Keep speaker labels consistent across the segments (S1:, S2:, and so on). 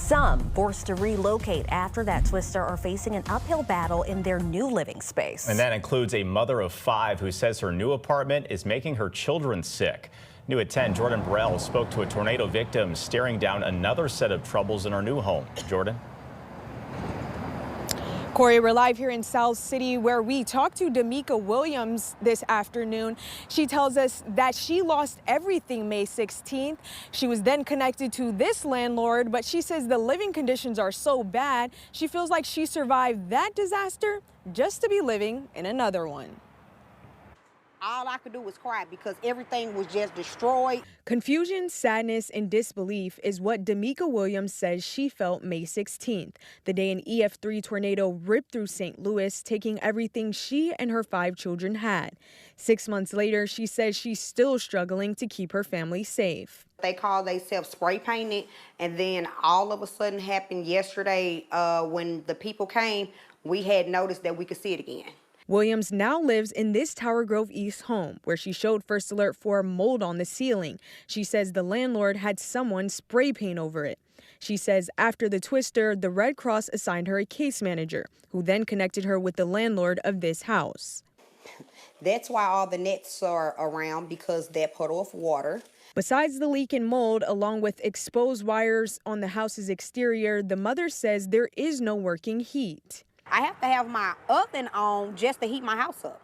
S1: Some forced to relocate after that twister are facing an uphill battle in their new living space.
S2: And that includes a mother of 5 who says her new apartment is making her children sick. New at 10, Jordan Burrell spoke to a tornado victim staring down another set of troubles in her new home. Jordan?
S3: Corey, we're live here in South City where we talked to Demika Williams this afternoon. She tells us that she lost everything May 16th. She was then connected to this landlord, but she says the living conditions are so bad, she feels like she survived that disaster just to be living in another one.
S4: All I could do was cry because everything was just destroyed.
S3: Confusion, sadness, and disbelief is what Demika Williams says she felt May 16th, the day an EF3 tornado ripped through St. Louis, taking everything she and her 5 children had. 6 months later, she says she's still struggling to keep her family safe.
S4: They call themselves spray painted, and then all of a sudden happened yesterday when the people came, we had noticed that we could see it again.
S3: Williams now lives in this Tower Grove East home, where she showed First Alert for mold on the ceiling. She says the landlord had someone spray paint over it. She says after the twister, the Red Cross assigned her a case manager, who then connected her with the landlord of this house.
S4: That's why all the nets are around, because that puddle of water.
S3: Besides the leak and mold, along with exposed wires on the house's exterior, the mother says there is no working heat.
S4: I have to have my oven on just to heat my house up.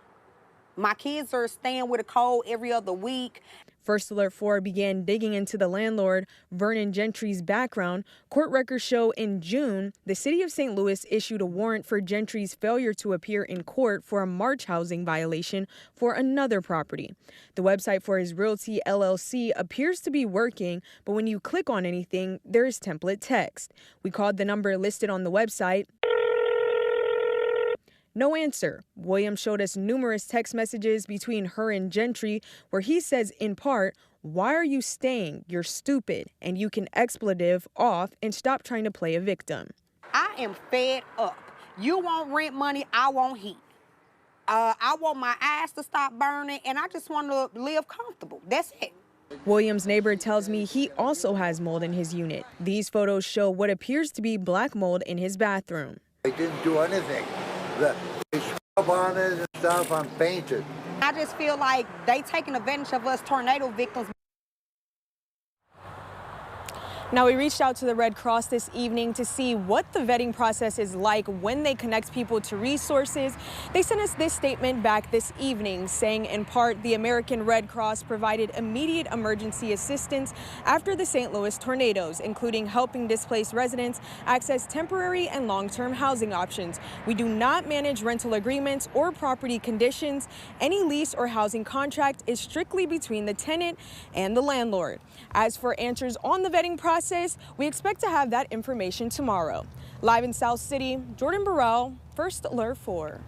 S4: My kids are staying with a cold every other week.
S3: First Alert 4 began digging into the landlord, Vernon Gentry's background. Court records show in June, the city of St. Louis issued a warrant for Gentry's failure to appear in court for a March housing violation for another property. The website for his Realty LLC appears to be working, but when you click on anything, there is template text. We called the number listed on the website. No answer. Williams showed us numerous text messages between her and Gentry where he says, in part, "Why are you staying? You're stupid, and you can expletive off and stop trying to play a victim."
S4: I am fed up. You want rent money, I want heat. I want my eyes to stop burning, and I just want to live comfortable. That's it.
S3: Williams' neighbor tells me he also has mold in his unit. These photos show what appears to be black mold in his bathroom.
S5: I didn't do anything. They scrub on it and stuff, I'm painted.
S4: I just feel like they taking advantage of us tornado victims.
S3: Now, we reached out to the Red Cross this evening to see what the vetting process is like when they connect people to resources. They sent us this statement back this evening saying, in part, the American Red Cross provided immediate emergency assistance after the St. Louis tornadoes, including helping displaced residents access temporary and long-term housing options. We do not manage rental agreements or property conditions. Any lease or housing contract is strictly between the tenant and the landlord. As for answers on the vetting process, we expect to have that information tomorrow. Live in South City, Jordan Burrell, First Alert 4.